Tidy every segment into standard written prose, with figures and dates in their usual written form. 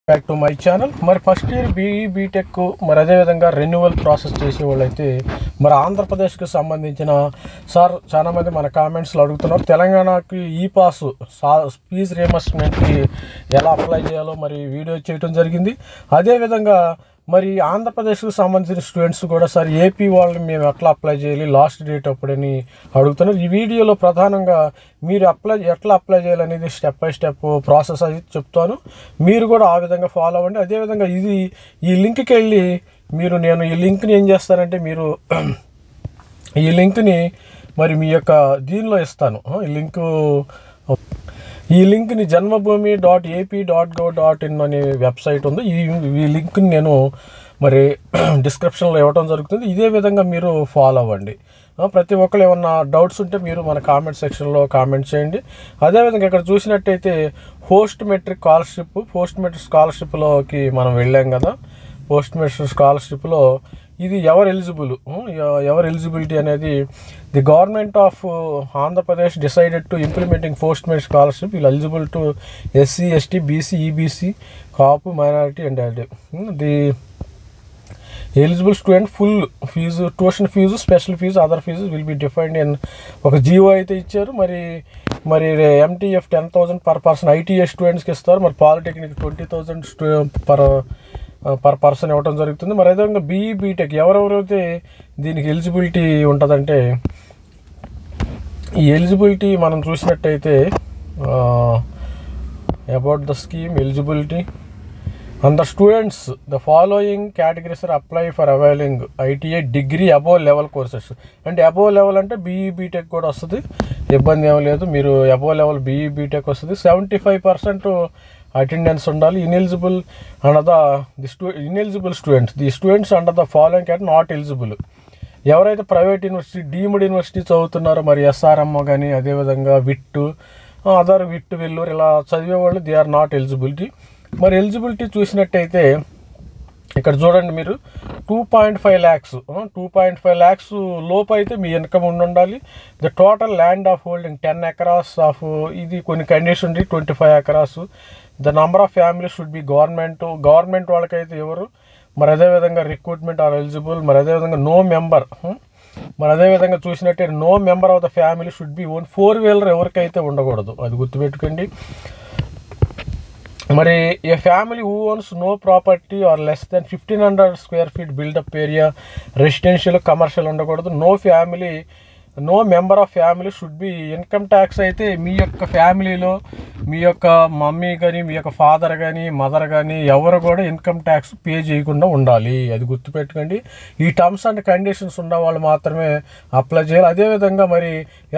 Back to my channel. మరి first year BE BTech మరి అదేవిధంగా రెన్యువల్ ప్రాసెస్ చేసేవాళ్ళు అయితే మరి ఆంధ్రప్రదేశ్కి సంబంధించిన సార్ చాలామంది మన కామెంట్స్లో అడుగుతున్నారు, తెలంగాణకి ఈ పాస్ ఫీజు రియంబర్స్మెంట్కి ఎలా అప్లై చేయాలో మరి వీడియో చేయడం జరిగింది. అదేవిధంగా మరి ఆంధ్రప్రదేశ్కి సంబంధించిన స్టూడెంట్స్ కూడా సార్ ఏపీ వాళ్ళని మేము ఎట్లా అప్లై చేయాలి, లాస్ట్ డేట్ అప్పుడని అడుగుతున్నారు. ఈ వీడియోలో ప్రధానంగా మీరు ఎట్లా అప్లై చేయాలనేది స్టెప్ బై స్టెప్ ప్రాసెస్ అది చెప్తాను. మీరు కూడా ఆ విధంగా ఫాలో అవ్వండి. అదేవిధంగా ఈ లింక్కి వెళ్ళి నేను ఈ లింక్ని ఏం చేస్తానంటే మీరు ఈ లింక్ని మరి మీ యొక్క దీనిలో ఇస్తాను. ఈ లింక్ని janmabhoomi.ap.gov.in అనే వెబ్సైట్ ఉంది. ఈ లింక్ని నేను మరి డిస్క్రిప్షన్లో ఇవ్వడం జరుగుతుంది. ఇదే విధంగా మీరు ఫాలో అవ్వండి. ప్రతి ఒక్కరు ఏమన్నా డౌట్స్ ఉంటే మీరు మన కామెంట్ సెక్షన్లో కామెంట్ చేయండి. అదేవిధంగా ఇక్కడ చూసినట్టయితే పోస్ట్ మెట్రిక్ స్కాలర్షిప్లోకి మనం వెళ్ళాం కదా. పోస్ట్ మెట్రిక్ స్కాలర్షిప్లో ఇది ఎవరు ఎలిజిబిలిటీ అనేది the government of Andhra Pradesh decided to implementing post matric scholarship వీళ్ళు eligible to SC, ST, BC, EBC, Kapu, minority and the eligible student full fee, tuition fee, special fee, other fee will be defined in ఒక GO అయితే ఇచ్చారు. మరి MTF 10,000 per person ITI స్టూడెంట్స్కి ఇస్తారు. మరి polytechnic 20,000 per person ఇవ్వడం జరుగుతుంది. మరి అదేవిధంగా బీఈ బీటెక్ ఎవరెవరైతే దీనికి ఎలిజిబిలిటీ ఉంటుందంటే ఈ ఎలిజిబిలిటీ మనం చూసినట్టయితే about the scheme eligibility and the students the following categories are apply for availing ITI degree above level courses. అంటే above level అంటే BE BTech కూడా వస్తుంది, ఇబ్బంది ఏమీ లేదు. మీరు above level BE BTech వస్తుంది. 75% అటెండెన్స్ ఉండాలి. Ineligible students the students under the following category not eligible. ఎవరైతే ప్రైవేట్ యూనివర్సిటీ డీమ్డ్ యూనివర్సిటీ చదువుతున్నారో మరి SRM కానీ అదేవిధంగా విట్ వెల్లూరు ఇలా చదివేవాళ్ళు దే ఆర్ నాట్ ఎలిజిబిలిటీ. మరి ఎలిజిబిలిటీ చూసినట్టయితే ఇక్కడ చూడండి మీరు 2.5 lakhs లోపు అయితే మీ ఇన్కమ్ ఉండాలి. The total land of holding 10 acres of ఇది కొన్ని కండిషన్ ఉంది 25 acres. The number of family should B government వాళ్ళకైతే ఎవరు మరి అదేవిధంగా రిక్రూట్మెంట్ ఆర్ ఎలిజిబుల్. మరి అదేవిధంగా నో మెంబర్ మరి అదేవిధంగా చూసినట్టయితే no member of the family should be own 4-wheeler ఎవరికైతే ఉండకూడదు, అది గుర్తుపెట్టుకోండి. మరి a family who owns no property or less than 1,500 square feet built-up area residential commercial ఉండకూడదు. No member of family should be income tax అయితే మీ యొక్క ఫ్యామిలీలో మీ యొక్క మమ్మీ కానీ మీ యొక్క ఫాదర్ కానీ మదర్ కానీ ఎవరు కూడా ఇన్కమ్ ట్యాక్స్ పే చేయకుండా ఉండాలి, అది గుర్తుపెట్టుకోండి. ఈ టర్మ్స్ అండ్ కండిషన్స్ ఉన్న వాళ్ళు మాత్రమే అప్లై చేయాలి. అదేవిధంగా మరి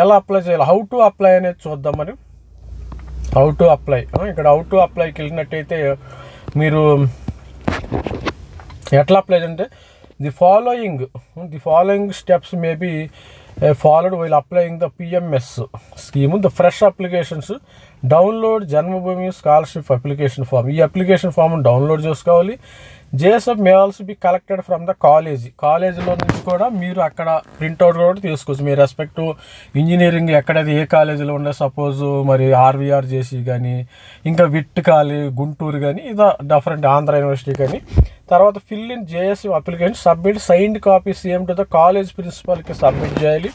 ఎలా అప్లై చేయాలి, హౌ టు అప్లై అనేది చూద్దాం. మరి హౌ టు అప్లైకి వెళ్ళినట్టయితే మీరు ఎట్లా అప్లై అంటే the following steps may be followed while applying the PMS scheme. The fresh applications download Janmabhoomi scholarship application form. ఈ అప్లికేషన్ ఫామ్ డౌన్లోడ్ చేసుకోవాలి. JSF may also be collected from the కాలేజీలో నుంచి కూడా మీరు అక్కడ ప్రింట్అవుట్ కూడా తీసుకోవచ్చు. మీ రెస్పెక్ట్ ఇంజనీరింగ్ ఎక్కడైతే ఏ కాలేజీలో ఉండే సపోజ్ మరి ఆర్వీఆర్ చేసి కానీ ఇంకా విట్ గుంటూరు కానీ ఇదా డిఫరెంట్ ఆంధ్ర యూనివర్సిటీ కానీ. తర్వాత fill in JSF application submit signed copy same to the college ప్రిన్సిపాల్కి సబ్మిట్ చేయాలి.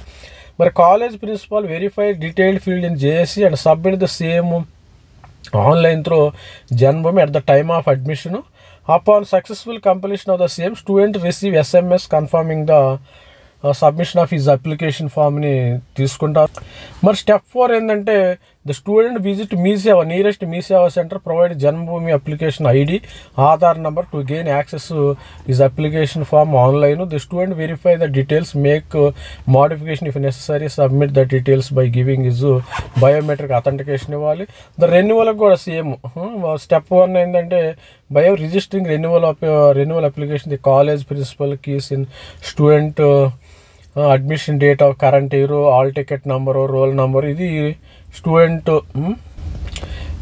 మరి college principal verified detailed field in JSC and submit the same online through Janmabhoomi at the time of admission. Upon successful completion of the same, student receive SMS confirming the submission of his application ఫామ్ని తీసుకుంటారు. మరి step 4 ఏంటంటే the student visit nearest Mee Seva centre provide Janmabhoomi application ID Aadhaar number to gain access his application form online. The student verify the details, make modification if necessary, submit the details by giving his biometric authentication ఇవ్వాలి. The రెన్యువల్కి కూడా same step 1 ఏంటంటే registering renewal application the college principal keys in student admission date of current year, all ticket number, roll number. ఇది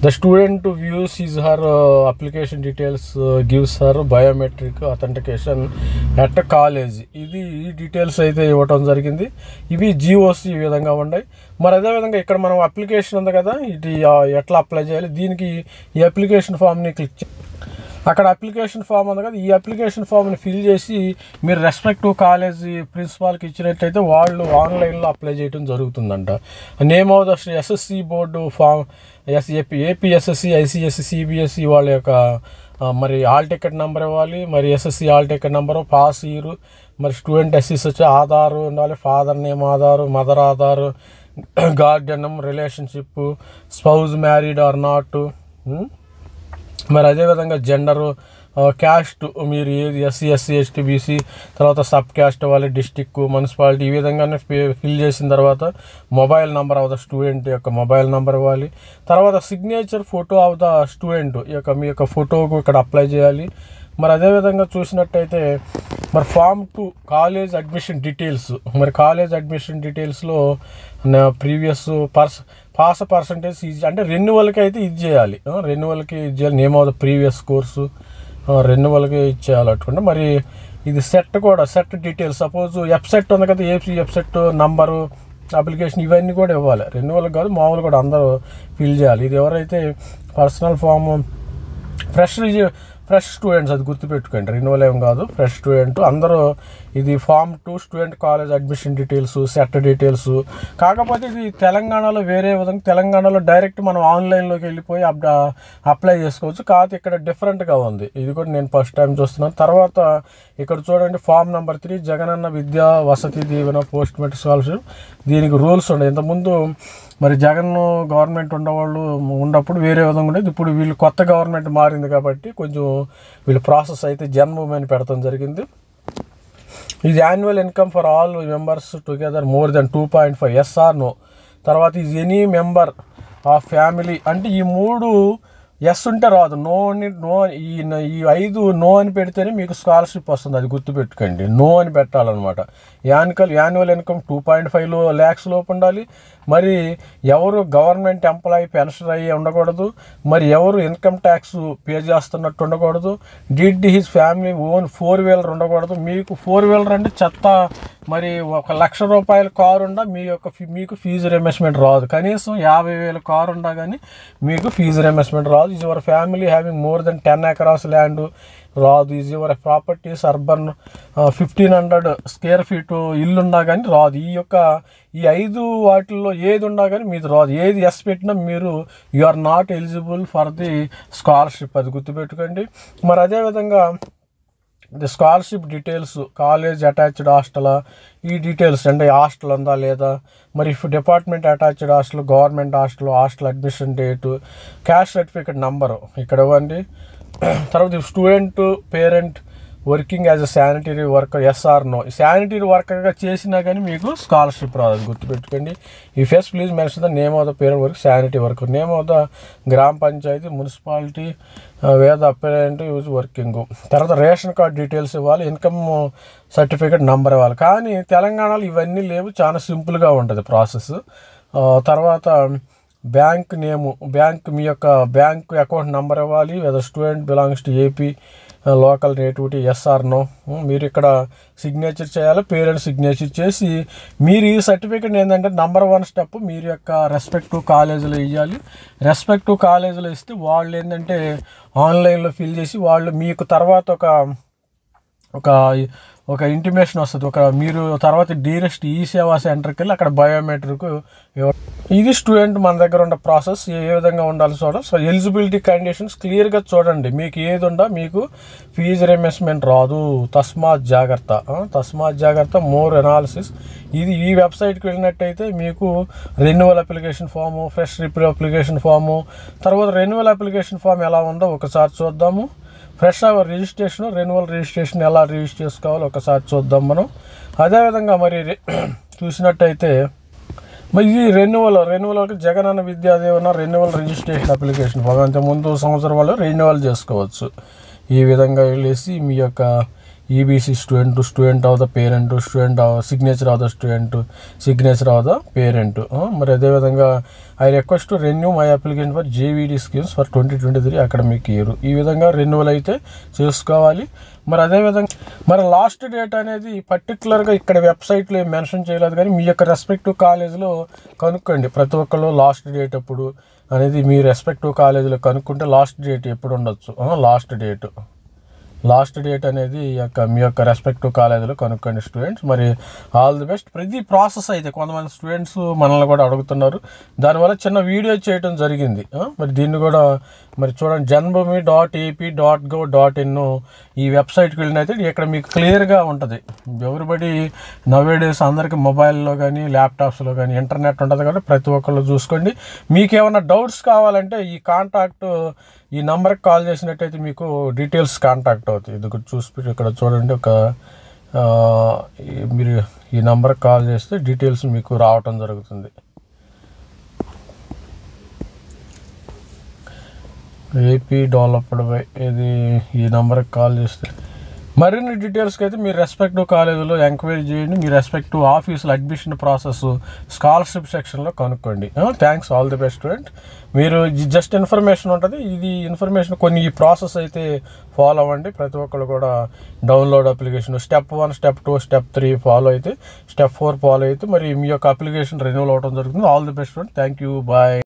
the student views is her application details, gives her biometric authentication at college. ఈ details అయితే ఇవ్వటం జరిగింది. ఇవి GOC ఈ విధంగా ఉన్నాయి. మరి అదేవిధంగా ఇక్కడ మనం అప్లికేషన్ ఉంది కదా, ఇది ఎట్లా అప్లై చేయాలి, దీనికి ఈ అప్లికేషన్ ఫామ్ని క్లిక్ అక్కడ అప్లికేషన్ ఫామ్ ఉంది కదా, ఈ అప్లికేషన్ ఫామ్ని ఫిల్ చేసి మీరు రెస్పెక్టివ్ కాలేజీ ప్రిన్సిపాల్కి ఇచ్చినట్టయితే వాళ్ళు ఆన్లైన్లో అప్లై చేయడం జరుగుతుందంట. Name of the SSC board form APSSC, ICSE, CBSE వాళ్ళ యొక్క మరి హాల్ టికెట్ నెంబర్ ఇవ్వాలి, మరి SSC hall ticket number, pass year, మరి స్టూడెంట్ ఎస్సీస్ వచ్చి ఆధారు ఉండాలి, father name Aadhaar, mother Aadhaar, guardian, relationship, spouse married or not, మరి అదేవిధంగా జెండరు, క్యాస్ట్ మీరు ఏది ఎస్సీ, ఎస్సీ, ఎస్టీ, బీసీ, తర్వాత సబ్ క్యాస్ట్ ఇవ్వాలి, డిస్టిక్, మున్సిపాలిటీ, ఈ విధంగానే ఫిల్ చేసిన తర్వాత mobile number of the student యొక్క మొబైల్ నెంబర్ ఇవ్వాలి. తర్వాత signature photo of the student యొక్క మీ యొక్క ఫోటోకు ఇక్కడ అప్లై చేయాలి. మరి అదేవిధంగా చూసినట్టయితే మరి ఫామ్ 2 కాలేజ్ అడ్మిషన్ డీటెయిల్స్, మరి కాలేజ్ అడ్మిషన్ డీటెయిల్స్లో ప్రీవియస్ పాస్ పర్సంటేజ్ అంటే రెన్యువల్కి అయితే ఇది చేయాలి, రెన్యువల్కి ఇది చేయాలి, name of the previous course రెన్యువల్కి ఇచ్చేయాలి అటువంటి. మరి ఇది సెట్ కూడా, సెట్ డీటెయిల్స్, సపోజ్ వెబ్సైట్ ఉంది కదా, ఏపీ వెబ్సైట్ నంబరు, అప్లికేషన్, ఇవన్నీ కూడా ఇవ్వాలి. రెన్యువల్కి కాదు, మామూలు కూడా అందరూ ఫిల్ చేయాలి. ఇది ఎవరైతే పర్సనల్ ఫామ్ ఫ్రెష్ స్టూడెంట్స్, అది గుర్తుపెట్టుకోండి, రెన్యువల్ ఏం కాదు, ఫ్రెష్ స్టూడెంట్ అందరూ. ఇది form 2 student college admission details, set details. కాకపోతే ఇది తెలంగాణలో వేరే విధంగా, తెలంగాణలో డైరెక్ట్ మనం ఆన్లైన్లోకి వెళ్ళిపోయి అప్లై చేసుకోవచ్చు. కాకపోతే ఇక్కడ డిఫరెంట్గా ఉంది, ఇది కూడా నేను ఫస్ట్ టైం చూస్తున్నాను. తర్వాత ఇక్కడ చూడండి form number 3 Jagananna Vidya Vasathi Deevena post matric scholarship. దీనికి రూల్స్ ఉన్నాయి. ఇంతకుముందు మరి జగన్ గవర్నమెంట్ ఉండేవాళ్ళు ఉన్నప్పుడు వేరే విధంగా ఉండేది. ఇప్పుడు వీళ్ళు కొత్త గవర్నమెంట్ మారింది కాబట్టి కొంచెం వీళ్ళు ప్రాసెస్ అయితే జన్మభూమి అని పెడతాం జరిగింది. ఇది annual income for all members together more than 2.5 yes or no. తర్వాత is any member of family, అంటే ఈ 3 ఎస్ ఉంటే రాదు, నో ఈ 5 నో అని పెడితేనే మీకు స్కాలర్షిప్ వస్తుంది, అది గుర్తుపెట్టుకోండి, నో అని పెట్టాలన్నమాట. యాన్యువల్ ఇన్కమ్ 2.5 lakhs లోపు ఉండాలి. మరి ఎవరు గవర్నమెంట్ ఎంప్లాయీ పెన్షన్ అయ్యి ఉండకూడదు, మరి ఎవరు ఇన్కమ్ ట్యాక్స్ పే చేస్తున్నట్టు ఉండకూడదు, did his family own 4-wheeler ఉండకూడదు. మీకు 4-wheeler అంటే చెత్త, మరి 1,00,000 రూపాయల కారు ఉండా మీకు ఫీజు రియంబర్స్మెంట్ రాదు. కనీసం 50,000 కారు ఉండా కానీ మీకు ఫీజు రియంబర్స్మెంట్ రాదు. Is your family having more than 10 acres land రాదు. Is your properties urban 1,500 square feet ఇల్లు ఉన్నా కానీ రాదు. ఈ 5 వాటిల్లో ఏది ఉన్నా కానీ మీది రాదు. ఏది ఎస్ పెట్టినా మీరు you are not eligible for the scholarship, అది గుర్తుపెట్టుకోండి. మరి అదేవిధంగా the scholarship details, college attached హాస్టలా, ఈ డీటెయిల్స్ అంటే హాస్టల్ ఉందా లేదా, మరి department attached hostel, government hostel admission date, caste certificate number ఇక్కడ ఇవ్వండి. తర్వాత student parent working as a sanitary worker, yes or no. Sanitary వర్కర్గా చేసినా కానీ మీకు స్కాలర్షిప్ రాదు, అది గుర్తుపెట్టుకోండి. ఈ first please mention the name of the parent work sanitary worker, name of the గ్రామ పంచాయతీ, మున్సిపాలిటీ, వేద అపరెంట్ యూజ్ వర్కింగ్. తర్వాత రేషన్ కార్డ్ డీటెయిల్స్ ఇవ్వాలి, ఇన్కమ్ సర్టిఫికేట్ నెంబర్ ఇవ్వాలి. కానీ తెలంగాణలో ఇవన్నీ లేవు, చాలా సింపుల్గా ఉంటుంది ప్రాసెస్. తర్వాత బ్యాంక్ నేము, మీ యొక్క బ్యాంక్ అకౌంట్ నెంబర్ ఇవ్వాలి. Whether student belongs to AP local nativity, yes or no. మీరు ఇక్కడ సిగ్నేచర్ చేయాలి, పేరెంట్ సిగ్నేచర్ చేసి మీరు ఈ సర్టిఫికేట్ ఏంటంటే నెంబర్ 1 స్టెప్ మీరు యొక్క రెస్పెక్టివ్ కాలేజీలో ఇవ్వాలి. రెస్పెక్టివ్ కాలేజీలో ఇస్తే వాళ్ళు ఏంటంటే ఆన్లైన్లో ఫిల్ చేసి వాళ్ళు మీకు తర్వాత ఒక ఇంటిమేషన్ వస్తుంది. మీరు తర్వాత డైరెక్ట్ ఈ సేవా సెంటర్కి వెళ్ళి అక్కడ బయోమెట్రిక్. ఇది స్టూడెంట్ మన దగ్గర ఉన్న ప్రాసెస్ ఏ విధంగా ఉండాలి చూడండి. సో ఎలిజిబిలిటీ కండిషన్స్ క్లియర్గా చూడండి. మీకు ఏది ఉందా మీకు ఫీజు రియంబర్స్మెంట్ రాదు, తస్మాత్ జాగ్రత్త మోర్ అనాలిసిస్. ఈ వెబ్సైట్కి వెళ్ళినట్టయితే మీకు renewal application form, fresh application form, తర్వాత రెన్యువల్ అప్లికేషన్ ఫామ్ ఎలా ఉందో ఒకసారి చూద్దాము. ఫ్రెష్ రిజిస్ట్రేషన్, రెన్యువల్ రిజిస్ట్రేషన్ ఎలా రిజిస్టర్ చేసుకోవాలో ఒకసారి చూద్దాం మనం. అదేవిధంగా మరి చూసినట్టయితే మరి ఇది రెన్యువల్కి Jagananna Vidya Deevena renewal registration application form. అంతే ముందు సంవత్సరం వాళ్ళు రెన్యువల్ చేసుకోవచ్చు. ఈ విధంగా వెళ్ళేసి మీ యొక్క EBC student of the parent, signature of the student, signature of the parent. మరి అదేవిధంగా I request to renew my application for JVD schemes for 2023 academic year. ఈ విధంగా రెన్యువల్ అయితే చేసుకోవాలి. మరి అదేవిధంగా మరి లాస్ట్ డేట్ అనేది పర్టికులర్గా ఇక్కడ వెబ్సైట్లో మెన్షన్ చేయలేదు, కానీ మీ యొక్క రెస్పెక్టివ్ కాలేజీలో కనుక్కోండి ప్రతి ఒక్కళ్ళు లాస్ట్ డేట్ అప్పుడు. అనేది మీ రెస్పెక్టివ్ కాలేజీలో కనుక్కుంటే లాస్ట్ డేట్ ఎప్పుడు ఉండొచ్చు, లాస్ట్ డేట్ అనేది మీ యొక్క రెస్పెక్టివ్ కాలేజీలో కనుక్కోండి స్టూడెంట్స్. మరి ఆల్ ది బెస్ట్. ప్రతి ప్రాసెస్ అయితే కొంతమంది స్టూడెంట్స్ మనల్ని కూడా అడుగుతున్నారు, దానివల్ల చిన్న వీడియో చేయడం జరిగింది. మరి దీన్ని కూడా మరి చూడండి, janmabhoomi.ap.gov.in ఈ వెబ్సైట్కి వెళ్ళినైతే ఇక్కడ మీకు క్లియర్గా ఉంటుంది. ఎవ్రీబడి నవేడేస్ అందరికీ మొబైల్లో కానీ ల్యాప్టాప్స్లో కానీ ఇంటర్నెట్ ఉంటుంది కాబట్టి ప్రతి ఒక్కళ్ళు చూసుకోండి. మీకు ఏమైనా డౌట్స్ కావాలంటే ఈ నెంబర్కి కాల్ చేసినట్టయితే మీకు డీటెయిల్స్ కాంటాక్ట్ అవుతాయి. ఇది చూసి ఇక్కడ చూడండి, మీరు ఈ నెంబర్కి కాల్ చేస్తే డీటెయిల్స్ మీకు రావటం జరుగుతుంది. ఏపీ డెవలప్డ్ బై ఇది ఈ నెంబర్కి కాల్ చేస్తే మరిన్ని డీటెయిల్స్కి అయితే మీరు రెస్పెక్టివ్ కాలేజీలో ఎంక్వైరీ చేయండి. మీ రెస్పెక్టివ్ ఆఫీసులో అడ్మిషన్ ప్రాసెస్ స్కాలర్షిప్ సెక్షన్లో కనుక్కోండి. Thanks, all the best student. మీరు జస్ట్ ఇన్ఫర్మేషన్ ఉంటుంది, ఇది ఇన్ఫర్మేషన్ కొన్ని ఈ ప్రాసెస్ అయితే ఫాలో అవ్వండి. ప్రతి ఒక్కళ్ళు కూడా download application step 1, step 2, step 3 follow అయితే, స్టెప్ 4 ఫాలో అయితే మరి మీ యొక్క అప్లికేషన్ రెన్యూవల్ అవ్వడం జరుగుతుంది. All the best student. Thank you, bye.